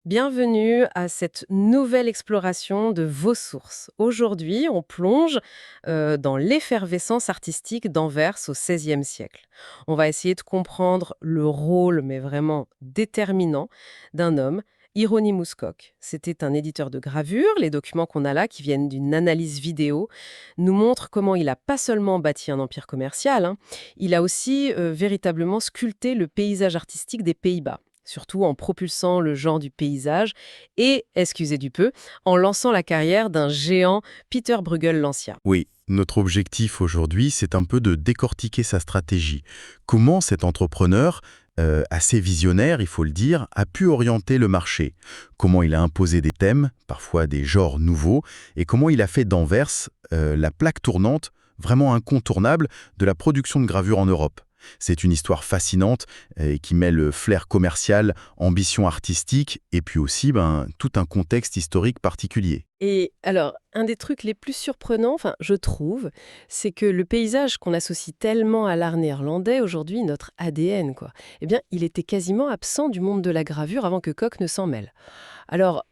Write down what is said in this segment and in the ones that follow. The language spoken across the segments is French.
Bienvenue à cette nouvelle exploration de vos sources. Aujourd'hui, on plonge dans l'effervescence artistique d'Anvers au XVIe siècle. On va essayer de comprendre le rôle, mais vraiment déterminant, d'un homme, Hieronymus Koch. C'était un éditeur de gravures. Les documents qu'on a là, qui viennent d'une analyse vidéo, nous montrent comment il n'a pas seulement bâti un empire commercial, hein, il a aussi véritablement sculpté le paysage artistique des Pays-Bas, surtout en propulsant le genre du paysage et, excusez du peu, en lançant la carrière d'un géant, Peter Bruegel l'Ancien. Oui, notre objectif aujourd'hui, c'est un peu de décortiquer sa stratégie. Comment cet entrepreneur, assez visionnaire, il faut le dire, a pu orienter le marché. Comment il a imposé des thèmes, parfois des genres nouveaux, et comment il a fait d'Anvers la plaque tournante, vraiment incontournable, de la production de gravures en Europe. C'est une histoire fascinante qui mêle flair commercial, ambition artistique et puis aussi tout un contexte historique particulier. Et alors, un des trucs les plus surprenants, enfin, je trouve, c'est que le paysage qu'on associe tellement à l'art néerlandais aujourd'hui, notre ADN, quoi, eh bien, il était quasiment absent du monde de la gravure avant que Koch ne s'en mêle. Alors,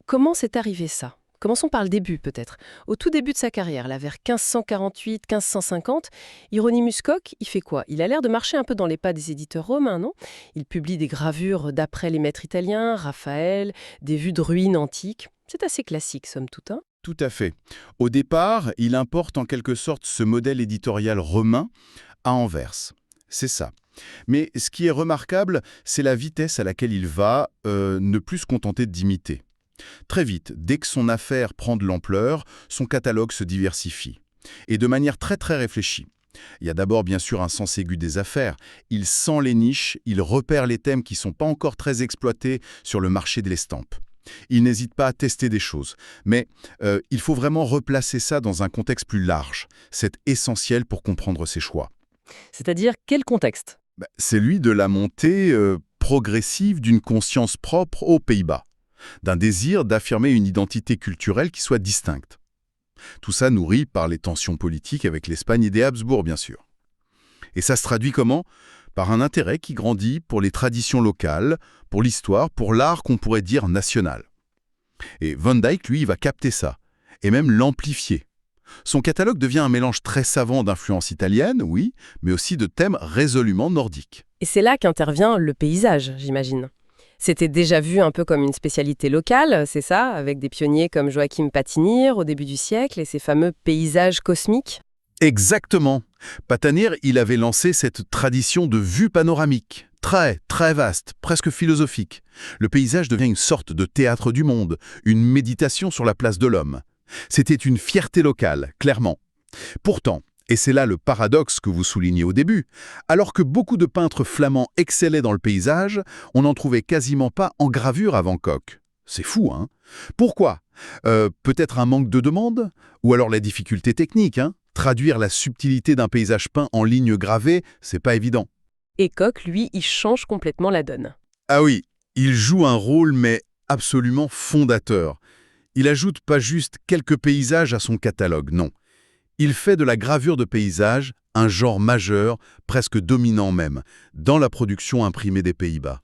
comment c'est arrivé ça? Commençons par le début, peut-être. Au tout début de sa carrière, là, vers 1548-1550, Hieronymus Koch, il fait quoi? Il a l'air de marcher un peu dans les pas des éditeurs romains, non? Il publie des gravures d'après les maîtres italiens, Raphaël, des vues de ruines antiques. C'est assez classique, somme toute, hein. Tout à fait. Au départ, il importe en quelque sorte ce modèle éditorial romain à Anvers. C'est ça. Mais ce qui est remarquable, c'est la vitesse à laquelle il va ne plus se contenter d'imiter. Très vite, dès que son affaire prend de l'ampleur, son catalogue se diversifie. Et de manière très très réfléchie. Il y a d'abord bien sûr un sens aigu des affaires. Il sent les niches, il repère les thèmes qui ne sont pas encore très exploités sur le marché de l'estampe. Il n'hésite pas à tester des choses. Mais il faut vraiment replacer ça dans un contexte plus large. C'est essentiel pour comprendre ses choix. C'est-à-dire, quel contexte? C'est lui de la montée progressive d'une conscience propre aux Pays-Bas, d'un désir d'affirmer une identité culturelle qui soit distincte. Tout ça nourri par les tensions politiques avec l'Espagne et des Habsbourg, bien sûr. Et ça se traduit comment? Par un intérêt qui grandit pour les traditions locales, pour l'histoire, pour l'art qu'on pourrait dire national. Et Van Dyck, lui, il va capter ça, et même l'amplifier. Son catalogue devient un mélange très savant d'influences italiennes, oui, mais aussi de thèmes résolument nordiques. Et c'est là qu'intervient le paysage, j'imagine. C'était déjà vu un peu comme une spécialité locale, c'est ça, avec des pionniers comme Joachim Patinir au début du siècle et ses fameux paysages cosmiques. Exactement. Patanir, il avait lancé cette tradition de vue panoramique, très, très vaste, presque philosophique. Le paysage devient une sorte de théâtre du monde, une méditation sur la place de l'homme. C'était une fierté locale, clairement. Pourtant, et c'est là le paradoxe que vous soulignez au début, alors que beaucoup de peintres flamands excellaient dans le paysage, on n'en trouvait quasiment pas en gravure avant Koch. C'est fou, hein? Pourquoi? Peut-être un manque de demande? Ou alors la difficulté technique, hein? Traduire la subtilité d'un paysage peint en lignes gravées, c'est pas évident. Et Koch, lui, il change complètement la donne. Ah oui, il joue un rôle mais absolument fondateur. Il ajoute pas juste quelques paysages à son catalogue, non. Il fait de la gravure de paysage un genre majeur, presque dominant même, dans la production imprimée des Pays-Bas.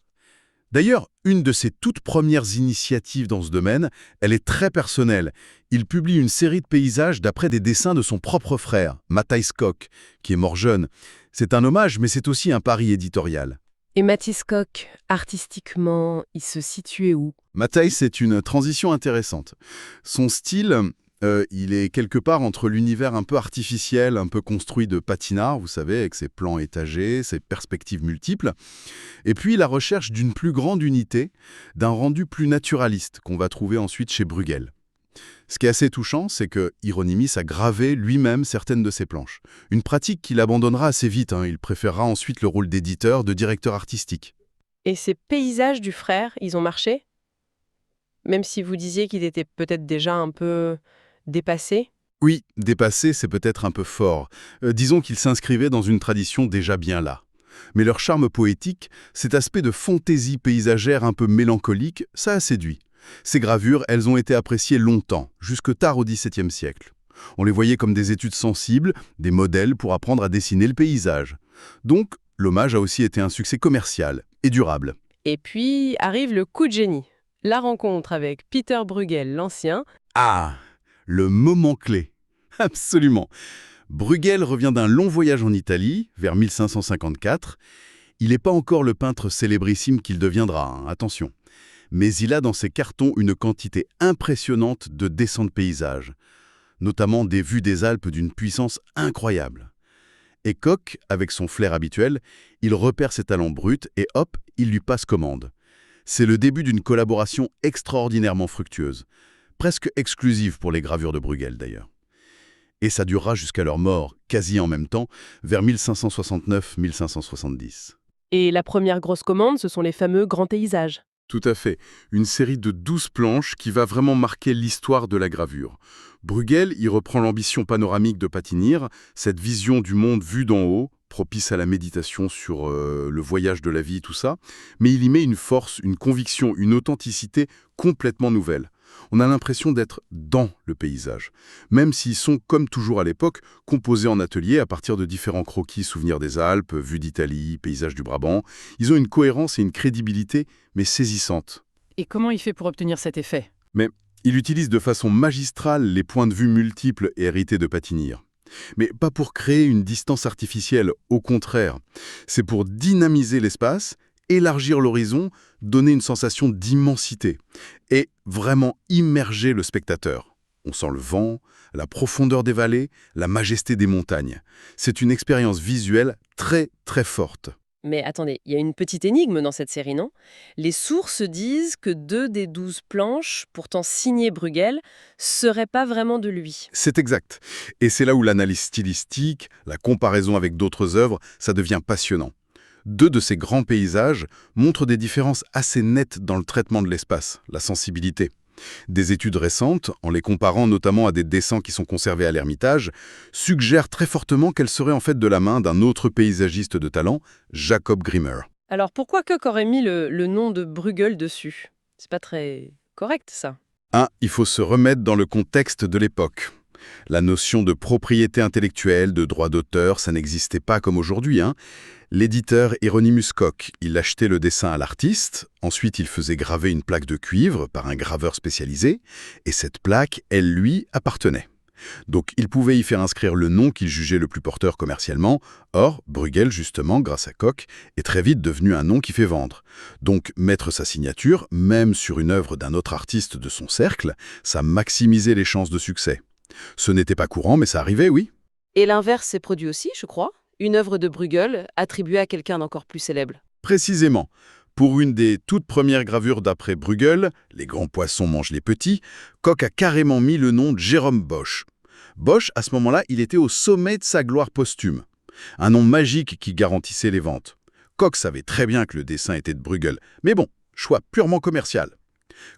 D'ailleurs, une de ses toutes premières initiatives dans ce domaine, elle est très personnelle. Il publie une série de paysages d'après des dessins de son propre frère, Matthijs Koch, qui est mort jeune. C'est un hommage, mais c'est aussi un pari éditorial. Et Matthijs Koch, artistiquement, il se situait où? Matthijs, c'est une transition intéressante. Son style, il est quelque part entre l'univers un peu artificiel, un peu construit de Patinard, vous savez, avec ses plans étagés, ses perspectives multiples, et puis la recherche d'une plus grande unité, d'un rendu plus naturaliste qu'on va trouver ensuite chez Bruegel. Ce qui est assez touchant, c'est que Hieronymus a gravé lui-même certaines de ses planches. Une pratique qu'il abandonnera assez vite, hein. Il préférera ensuite le rôle d'éditeur, de directeur artistique. Et ces paysages du frère, ils ont marché? Même si vous disiez qu'il était peut-être déjà un peu dépassé? Oui, dépassé, c'est peut-être un peu fort. Disons qu'il s'inscrivait dans une tradition déjà bien là. Mais leur charme poétique, cet aspect de fantaisie paysagère un peu mélancolique, ça a séduit. Ces gravures, elles ont été appréciées longtemps, jusque tard au XVIIe siècle. On les voyait comme des études sensibles, des modèles pour apprendre à dessiner le paysage. Donc, l'hommage a aussi été un succès commercial et durable. Et puis arrive le coup de génie, La rencontre avec Peter Bruegel l'Ancien. Ah, le moment clé. Absolument. Bruegel revient d'un long voyage en Italie, vers 1554. Il n'est pas encore le peintre célébrissime qu'il deviendra, hein, attention. Mais il a dans ses cartons une quantité impressionnante de dessins de paysages, notamment des vues des Alpes d'une puissance incroyable. Et Koch, avec son flair habituel, il repère ses talents bruts et hop, il lui passe commande. C'est le début d'une collaboration extraordinairement fructueuse, presque exclusive pour les gravures de Bruegel d'ailleurs. Et ça durera jusqu'à leur mort, quasi en même temps, vers 1569-1570. Et la première grosse commande, ce sont les fameux grands paysages. Tout à fait. Une série de 12 planches qui va vraiment marquer l'histoire de la gravure. Bruegel y reprend l'ambition panoramique de Patinir, cette vision du monde vu d'en haut, propice à la méditation sur le voyage de la vie, tout ça, mais il y met une force, une conviction, une authenticité complètement nouvelle. On a l'impression d'être dans le paysage, même s'ils sont, comme toujours à l'époque, composés en atelier à partir de différents croquis, souvenirs des Alpes, vues d'Italie, paysages du Brabant. Ils ont une cohérence et une crédibilité, mais saisissantes. Et comment il fait pour obtenir cet effet? Mais il utilise de façon magistrale les points de vue multiples et hérités de Patinir. Mais pas pour créer une distance artificielle, au contraire. C'est pour dynamiser l'espace, élargir l'horizon, donner une sensation d'immensité et vraiment immerger le spectateur. On sent le vent, la profondeur des vallées, la majesté des montagnes. C'est une expérience visuelle très très forte. Mais attendez, il y a une petite énigme dans cette série, non? Les sources disent que 2 des 12 planches, pourtant signées Bruegel, seraient pas vraiment de lui. C'est exact. Et c'est là où l'analyse stylistique, la comparaison avec d'autres œuvres, ça devient passionnant. 2 de ces grands paysages montrent des différences assez nettes dans le traitement de l'espace, la sensibilité. Des études récentes, en les comparant notamment à des dessins qui sont conservés à l'Ermitage, suggèrent très fortement qu'elles seraient en fait de la main d'un autre paysagiste de talent, Jacob Grimmer. Alors pourquoi Koch aurait mis le nom de Bruegel dessus? C'est pas très correct, ça. Il faut se remettre dans le contexte de l'époque. La notion de propriété intellectuelle, de droit d'auteur, ça n'existait pas comme aujourd'hui, hein. L'éditeur Hieronymus Koch, il achetait le dessin à l'artiste, ensuite il faisait graver une plaque de cuivre par un graveur spécialisé, et cette plaque, elle lui appartenait. Donc il pouvait y faire inscrire le nom qu'il jugeait le plus porteur commercialement. Or, Bruegel, justement, grâce à Koch, est très vite devenu un nom qui fait vendre. Donc mettre sa signature, même sur une œuvre d'un autre artiste de son cercle, ça maximisait les chances de succès. Ce n'était pas courant, mais ça arrivait, oui. Et l'inverse s'est produit aussi, je crois. Une œuvre de Bruegel attribuée à quelqu'un d'encore plus célèbre. Précisément. Pour une des toutes premières gravures d'après Bruegel, Les grands poissons mangent les petits, Koch a carrément mis le nom de Jérôme Bosch. Bosch, à ce moment-là, il était au sommet de sa gloire posthume. Un nom magique qui garantissait les ventes. Koch savait très bien que le dessin était de Bruegel, mais bon, choix purement commercial.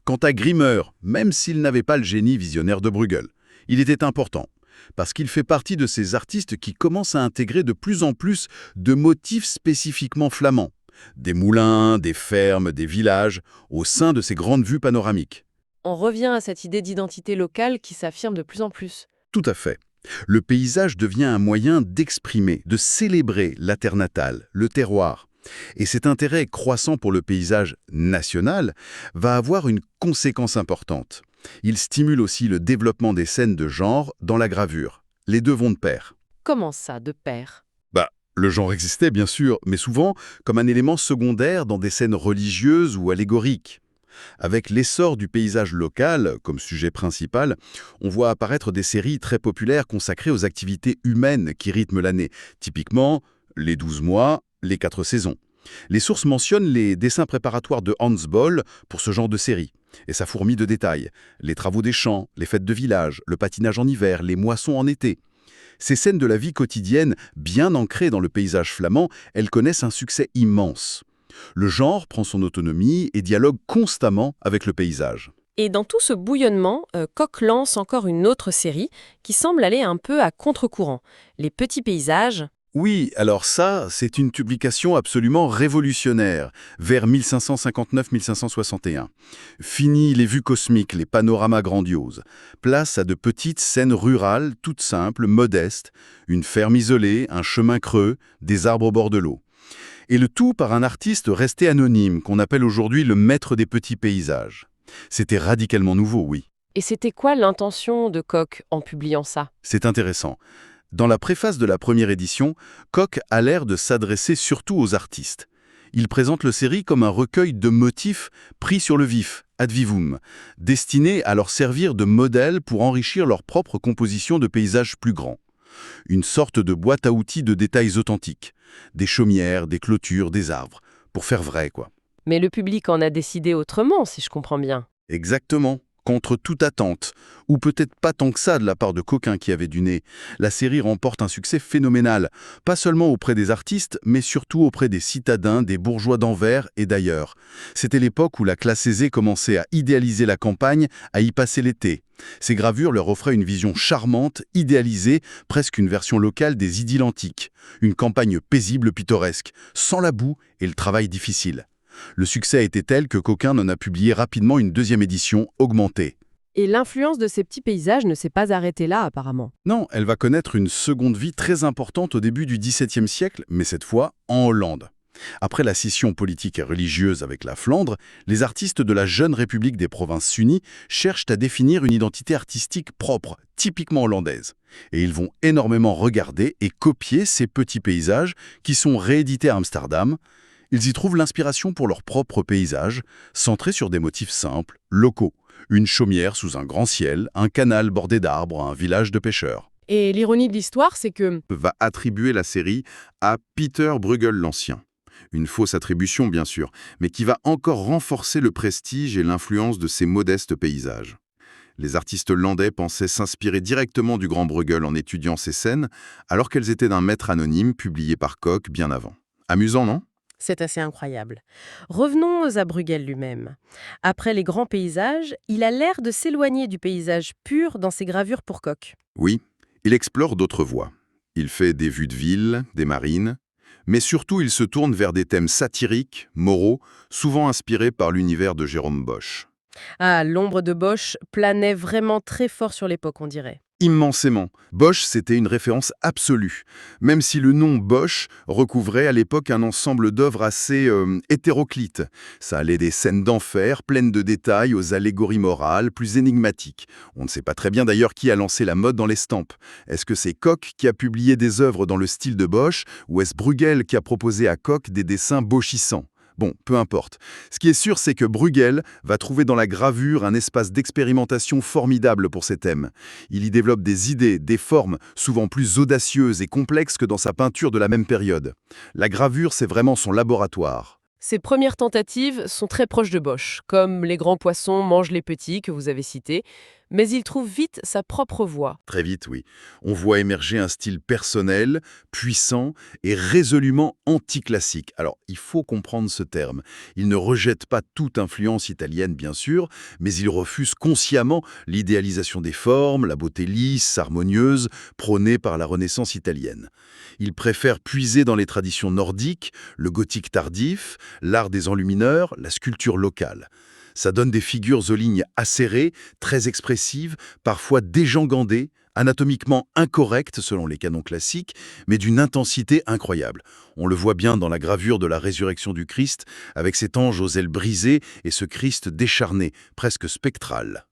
Quant à Grimmer, même s'il n'avait pas le génie visionnaire de Bruegel, il était important, parce qu'il fait partie de ces artistes qui commencent à intégrer de plus en plus de motifs spécifiquement flamands. Des moulins, des fermes, des villages, au sein de ces grandes vues panoramiques. On revient à cette idée d'identité locale qui s'affirme de plus en plus. Tout à fait. Le paysage devient un moyen d'exprimer, de célébrer la terre natale, le terroir. Et cet intérêt croissant pour le paysage national va avoir une conséquence importante. Il stimule aussi le développement des scènes de genre dans la gravure. Les deux vont de pair. Comment ça, de pair? Le genre existait bien sûr, mais souvent comme un élément secondaire dans des scènes religieuses ou allégoriques. Avec l'essor du paysage local comme sujet principal, on voit apparaître des séries très populaires consacrées aux activités humaines qui rythment l'année, typiquement les 12 mois, les 4 saisons. Les sources mentionnent les dessins préparatoires de Hans Boll pour ce genre de série, et ça fourmille de détails. Les travaux des champs, les fêtes de village, le patinage en hiver, les moissons en été. Ces scènes de la vie quotidienne, bien ancrées dans le paysage flamand, elles connaissent un succès immense. Le genre prend son autonomie et dialogue constamment avec le paysage. Et dans tout ce bouillonnement, Koch lance encore une autre série qui semble aller un peu à contre-courant. Les petits paysages. Oui, alors ça, c'est une publication absolument révolutionnaire, vers 1559-1561. Fini les vues cosmiques, les panoramas grandioses. Place à de petites scènes rurales, toutes simples, modestes, une ferme isolée, un chemin creux, des arbres au bord de l'eau. Et le tout par un artiste resté anonyme, qu'on appelle aujourd'hui le maître des petits paysages. C'était radicalement nouveau, oui. Et c'était quoi l'intention de Koch en publiant ça? C'est intéressant. Dans la préface de la première édition, Koch a l'air de s'adresser surtout aux artistes. Il présente le série comme un recueil de motifs pris sur le vif, ad vivum, destiné à leur servir de modèle pour enrichir leur propre composition de paysages plus grands. Une sorte de boîte à outils de détails authentiques. Des chaumières, des clôtures, des arbres. Pour faire vrai, quoi. Mais le public en a décidé autrement, si je comprends bien. Exactement. Contre toute attente, ou peut-être pas tant que ça de la part de Coquin qui avait du nez, la série remporte un succès phénoménal, pas seulement auprès des artistes, mais surtout auprès des citadins, des bourgeois d'Anvers et d'ailleurs. C'était l'époque où la classe aisée commençait à idéaliser la campagne, à y passer l'été. Ces gravures leur offraient une vision charmante, idéalisée, presque une version locale des idylles antiques. Une campagne paisible, pittoresque, sans la boue et le travail difficile. Le succès a été tel que Coquin en a publié rapidement une deuxième édition augmentée. Et l'influence de ces petits paysages ne s'est pas arrêtée là, apparemment. Non, elle va connaître une seconde vie très importante au début du XVIIe siècle, mais cette fois en Hollande. Après la scission politique et religieuse avec la Flandre, les artistes de la jeune République des Provinces-Unies cherchent à définir une identité artistique propre, typiquement hollandaise. Et ils vont énormément regarder et copier ces petits paysages qui sont réédités à Amsterdam. Ils y trouvent l'inspiration pour leur propre paysage, centré sur des motifs simples, locaux. Une chaumière sous un grand ciel, un canal bordé d'arbres, un village de pêcheurs. Et l'ironie de l'histoire, c'est que... Va attribuer la série à Peter Bruegel l'Ancien. Une fausse attribution, bien sûr, mais qui va encore renforcer le prestige et l'influence de ces modestes paysages. Les artistes hollandais pensaient s'inspirer directement du grand Bruegel en étudiant ces scènes, alors qu'elles étaient d'un maître anonyme publié par Koch bien avant. Amusant, non ? C'est assez incroyable. Revenons à Bruegel lui-même. Après les grands paysages, il a l'air de s'éloigner du paysage pur dans ses gravures pour Koch. Oui, il explore d'autres voies. Il fait des vues de ville, des marines, mais surtout il se tourne vers des thèmes satiriques, moraux, souvent inspirés par l'univers de Jérôme Bosch. Ah, l'ombre de Bosch planait vraiment très fort sur l'époque, on dirait. Immensément. Bosch, c'était une référence absolue, même si le nom Bosch recouvrait à l'époque un ensemble d'œuvres assez hétéroclites. Ça allait des scènes d'enfer, pleines de détails, aux allégories morales, plus énigmatiques. On ne sait pas très bien d'ailleurs qui a lancé la mode dans l'estampe. Est-ce que c'est Koch qui a publié des œuvres dans le style de Bosch, ou est-ce Bruegel qui a proposé à Koch des dessins boschissants ? Bon, peu importe. Ce qui est sûr, c'est que Bruegel va trouver dans la gravure un espace d'expérimentation formidable pour ses thèmes. Il y développe des idées, des formes, souvent plus audacieuses et complexes que dans sa peinture de la même période. La gravure, c'est vraiment son laboratoire. Ses premières tentatives sont très proches de Bosch, comme Les grands poissons mangent les petits que vous avez cités, mais il trouve vite sa propre voie. Très vite, oui. On voit émerger un style personnel, puissant et résolument anticlassique. Alors, il faut comprendre ce terme. Il ne rejette pas toute influence italienne, bien sûr, mais il refuse consciemment l'idéalisation des formes, la beauté lisse, harmonieuse, prônée par la Renaissance italienne. Il préfère puiser dans les traditions nordiques, le gothique tardif, l'art des enlumineurs, la sculpture locale. Ça donne des figures aux lignes acérées, très expressives, parfois déjangandées, anatomiquement incorrectes selon les canons classiques, mais d'une intensité incroyable. On le voit bien dans la gravure de la résurrection du Christ, avec cet ange aux ailes brisées et ce Christ décharné, presque spectral.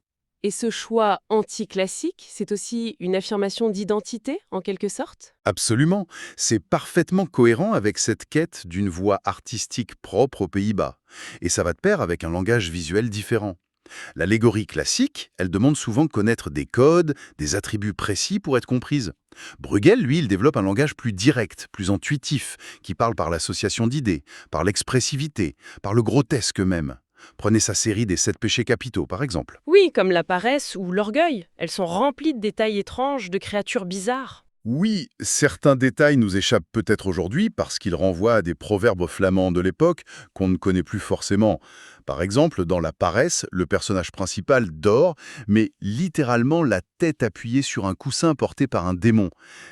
Et ce choix anti-classique, c'est aussi une affirmation d'identité, en quelque sorte? Absolument, c'est parfaitement cohérent avec cette quête d'une voix artistique propre aux Pays-Bas. Et ça va de pair avec un langage visuel différent. L'allégorie classique, elle demande souvent de connaître des codes, des attributs précis pour être comprise. Bruegel, lui, il développe un langage plus direct, plus intuitif, qui parle par l'association d'idées, par l'expressivité, par le grotesque même. Prenez sa série des 7 péchés capitaux, par exemple. Oui, comme la paresse ou l'orgueil. Elles sont remplies de détails étranges, de créatures bizarres. Oui, certains détails nous échappent peut-être aujourd'hui parce qu'ils renvoient à des proverbes flamands de l'époque qu'on ne connaît plus forcément. Par exemple, dans La Paresse, le personnage principal dort, mais littéralement la tête appuyée sur un coussin porté par un démon.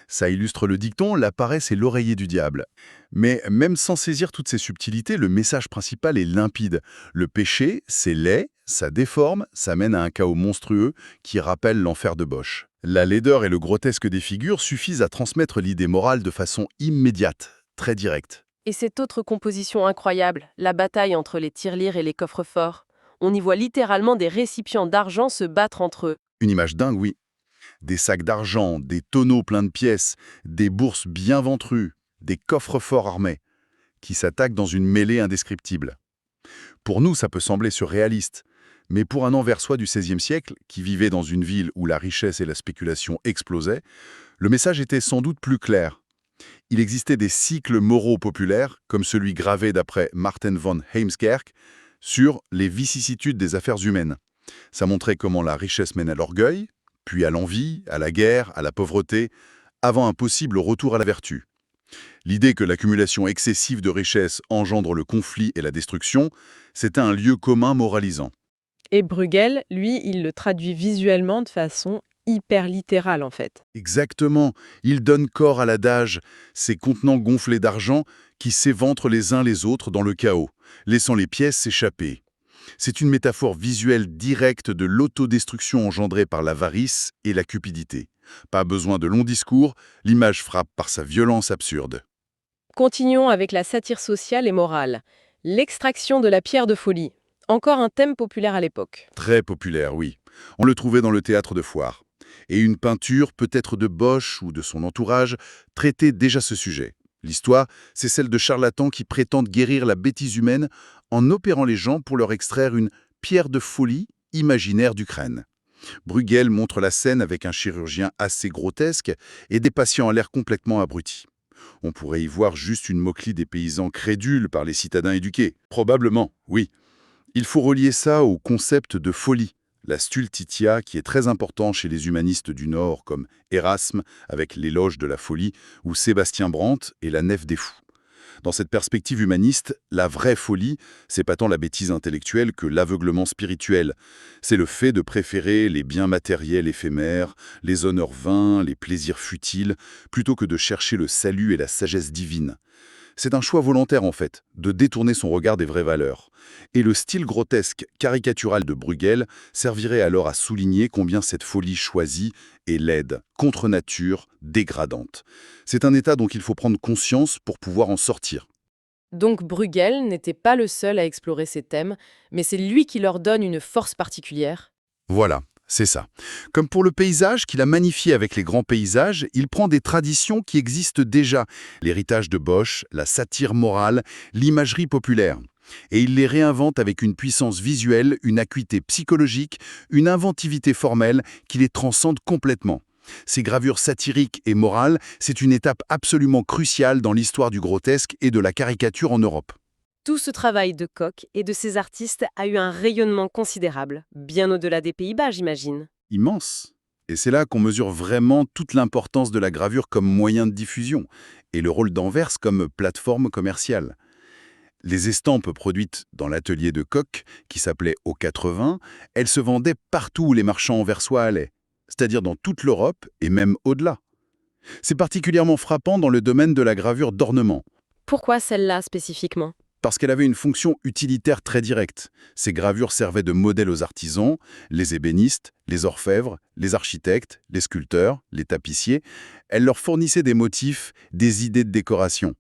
Ça illustre le dicton « La paresse est l'oreiller du diable ». Mais même sans saisir toutes ces subtilités, le message principal est limpide. Le péché, c'est laid, ça déforme, ça mène à un chaos monstrueux qui rappelle l'enfer de Bosch. La laideur et le grotesque des figures suffisent à transmettre l'idée morale de façon immédiate, très directe. Et cette autre composition incroyable, la bataille entre les tirelires et les coffres-forts. On y voit littéralement des récipients d'argent se battre entre eux. Une image dingue, oui. Des sacs d'argent, des tonneaux pleins de pièces, des bourses bien ventrues, des coffres-forts armés, qui s'attaquent dans une mêlée indescriptible. Pour nous, ça peut sembler surréaliste, mais pour un Anversois du XVIe siècle, qui vivait dans une ville où la richesse et la spéculation explosaient, le message était sans doute plus clair. Il existait des cycles moraux populaires, comme celui gravé d'après Martin von Heemskerk, sur les vicissitudes des affaires humaines. Ça montrait comment la richesse mène à l'orgueil, puis à l'envie, à la guerre, à la pauvreté, avant un possible retour à la vertu. L'idée que l'accumulation excessive de richesses engendre le conflit et la destruction, c'était un lieu commun moralisant. Et Bruegel, lui, il le traduit visuellement de façon hyper littérale en fait. Exactement, il donne corps à l'adage, ces contenants gonflés d'argent qui s'éventrent les uns les autres dans le chaos, laissant les pièces s'échapper. C'est une métaphore visuelle directe de l'autodestruction engendrée par l'avarice et la cupidité. Pas besoin de longs discours, l'image frappe par sa violence absurde. Continuons avec la satire sociale et morale. L'extraction de la pierre de folie. Encore un thème populaire à l'époque. Très populaire, oui. On le trouvait dans le théâtre de foire. Et une peinture, peut-être de Bosch ou de son entourage, traitait déjà ce sujet. L'histoire, c'est celle de charlatans qui prétendent guérir la bêtise humaine en opérant les gens pour leur extraire une pierre de folie imaginaire d'Ukraine. Bruegel montre la scène avec un chirurgien assez grotesque et des patients à l'air complètement abrutis. On pourrait y voir juste une moquerie des paysans crédules par les citadins éduqués. Probablement, oui. Il faut relier ça au concept de folie, la stultitia qui est très important chez les humanistes du Nord comme Erasme avec l'éloge de la folie ou Sébastien Brandt et la nef des fous. Dans cette perspective humaniste, la vraie folie, c'est pas tant la bêtise intellectuelle que l'aveuglement spirituel. C'est le fait de préférer les biens matériels éphémères, les honneurs vains, les plaisirs futiles, plutôt que de chercher le salut et la sagesse divine. C'est un choix volontaire en fait, de détourner son regard des vraies valeurs. Et le style grotesque, caricatural de Bruegel servirait alors à souligner combien cette folie choisie est laide, contre nature, dégradante. C'est un état dont il faut prendre conscience pour pouvoir en sortir. Donc Bruegel n'était pas le seul à explorer ces thèmes, mais c'est lui qui leur donne une force particulière. Voilà, c'est ça. Comme pour le paysage qu'il a magnifié avec les grands paysages, il prend des traditions qui existent déjà, l'héritage de Bosch, la satire morale, l'imagerie populaire. Et il les réinvente avec une puissance visuelle, une acuité psychologique, une inventivité formelle qui les transcende complètement. Ces gravures satiriques et morales, c'est une étape absolument cruciale dans l'histoire du grotesque et de la caricature en Europe. Tout ce travail de Koch et de ses artistes a eu un rayonnement considérable, bien au-delà des Pays-Bas, j'imagine. Immense. Et c'est là qu'on mesure vraiment toute l'importance de la gravure comme moyen de diffusion et le rôle d'Anvers comme plateforme commerciale. Les estampes produites dans l'atelier de Koch, qui s'appelait Au 80, elles se vendaient partout où les marchands anversois allaient, c'est-à-dire dans toute l'Europe et même au-delà. C'est particulièrement frappant dans le domaine de la gravure d'ornement, Pourquoi celle-là spécifiquement? parce qu'elle avait une fonction utilitaire très directe. Ces gravures servaient de modèle aux artisans, les ébénistes, les orfèvres, les architectes, les sculpteurs, les tapissiers. Elles leur fournissaient des motifs, des idées de décoration.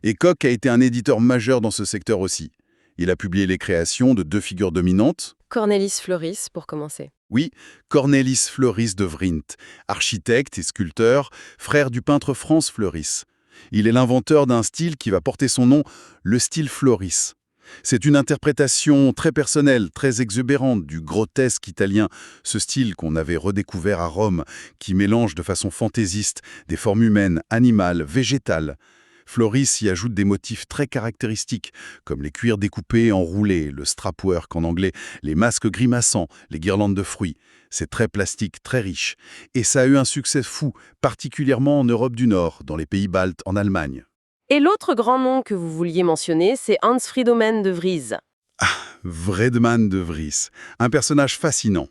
Et Koch a été un éditeur majeur dans ce secteur aussi. Il a publié les créations de deux figures dominantes. Cornelis Fleuris, pour commencer. Oui, Cornelis Fleuris de Vrindt, architecte et sculpteur, frère du peintre Franz Fleuris. Il est l'inventeur d'un style qui va porter son nom, le style Floris. C'est une interprétation très personnelle, très exubérante du grotesque italien, ce style qu'on avait redécouvert à Rome, qui mélange de façon fantaisiste des formes humaines, animales, végétales. Floris y ajoute des motifs très caractéristiques, comme les cuirs découpés enroulés, le strapwork en anglais, les masques grimaçants, les guirlandes de fruits. C'est très plastique, très riche. Et ça a eu un succès fou, particulièrement en Europe du Nord, dans les pays baltes, en Allemagne. Et l'autre grand nom que vous vouliez mentionner, c'est Hans Friedemann de Vries. Vredemann de Vries, un personnage fascinant.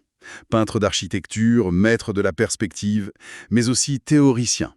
Peintre d'architecture, maître de la perspective, mais aussi théoricien.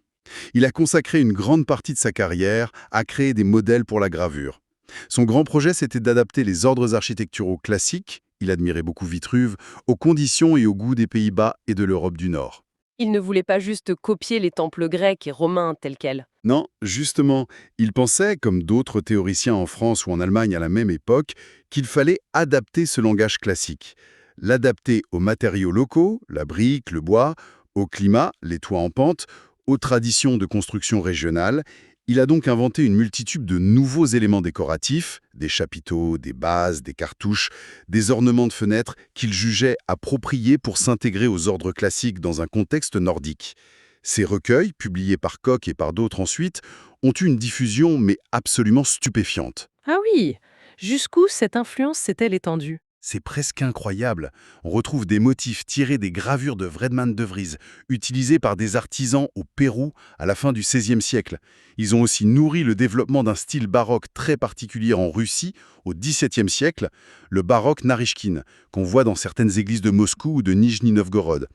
Il a consacré une grande partie de sa carrière à créer des modèles pour la gravure. Son grand projet, c'était d'adapter les ordres architecturaux classiques, il admirait beaucoup Vitruve, aux conditions et aux goûts des Pays-Bas et de l'Europe du Nord. Il ne voulait pas juste copier les temples grecs et romains tels quels. Non, justement, il pensait, comme d'autres théoriciens en France ou en Allemagne à la même époque, qu'il fallait adapter ce langage classique. L'adapter aux matériaux locaux, la brique, le bois, au climat, les toits en pente, aux traditions de construction régionale. Il a donc inventé une multitude de nouveaux éléments décoratifs, des chapiteaux, des bases, des cartouches, des ornements de fenêtres qu'il jugeait appropriés pour s'intégrer aux ordres classiques dans un contexte nordique. Ces recueils, publiés par Koch et par d'autres ensuite, ont eu une diffusion mais absolument stupéfiante. Ah oui, jusqu'où cette influence s'est-elle étendue? C'est presque incroyable. On retrouve des motifs tirés des gravures de Wredman de Vries, utilisés par des artisans au Pérou à la fin du XVIe siècle. Ils ont aussi nourri le développement d'un style baroque très particulier en Russie au XVIIe siècle, le baroque Naryshkin, qu'on voit dans certaines églises de Moscou ou de Nijni Novgorod.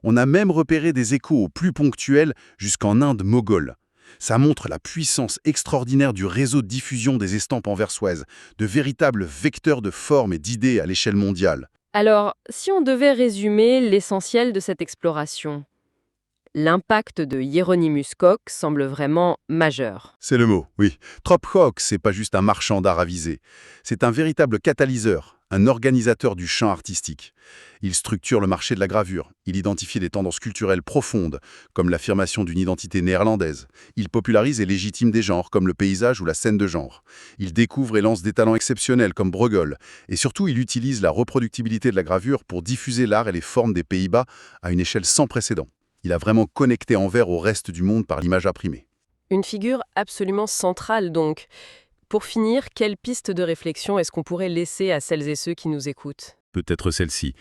On a même repéré des échos au plus ponctuels jusqu'en Inde moghole. Ça montre la puissance extraordinaire du réseau de diffusion des estampes anversoises, de véritables vecteurs de formes et d'idées à l'échelle mondiale. Alors, si on devait résumer l'essentiel de cette exploration, l'impact de Hieronymus Koch semble vraiment majeur. C'est le mot, oui. Trop Koch, c'est pas juste un marchand d'art avisé. C'est un véritable catalyseur, un organisateur du champ artistique. Il structure le marché de la gravure. Il identifie des tendances culturelles profondes, comme l'affirmation d'une identité néerlandaise. Il popularise et légitime des genres, comme le paysage ou la scène de genre. Il découvre et lance des talents exceptionnels, comme Bruegel. Et surtout, il utilise la reproductibilité de la gravure pour diffuser l'art et les formes des Pays-Bas à une échelle sans précédent. Il a vraiment connecté Anvers au reste du monde par l'image imprimée. Une figure absolument centrale donc. Pour finir, quelle piste de réflexion est-ce qu'on pourrait laisser à celles et ceux qui nous écoutent? Peut-être celle-ci.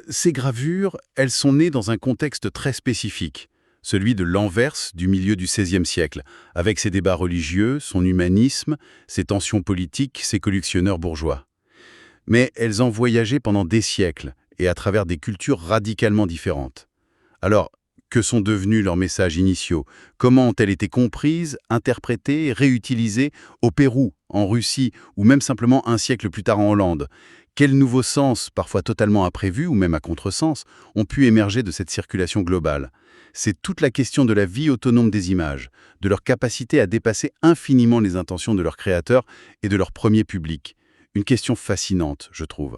Ces gravures, elles sont nées dans un contexte très spécifique, celui de l'Anvers du milieu du XVIe siècle, avec ses débats religieux, son humanisme, ses tensions politiques, ses collectionneurs bourgeois. Mais elles ont voyagé pendant des siècles et à travers des cultures radicalement différentes. Alors, que sont devenus leurs messages initiaux? Comment ont-elles été comprises, interprétées, réutilisées au Pérou, en Russie ou même simplement un siècle plus tard en Hollande? Quels nouveaux sens, parfois totalement imprévus ou même à contresens, ont pu émerger de cette circulation globale? C'est toute la question de la vie autonome des images, de leur capacité à dépasser infiniment les intentions de leurs créateurs et de leur premier public. Une question fascinante, je trouve.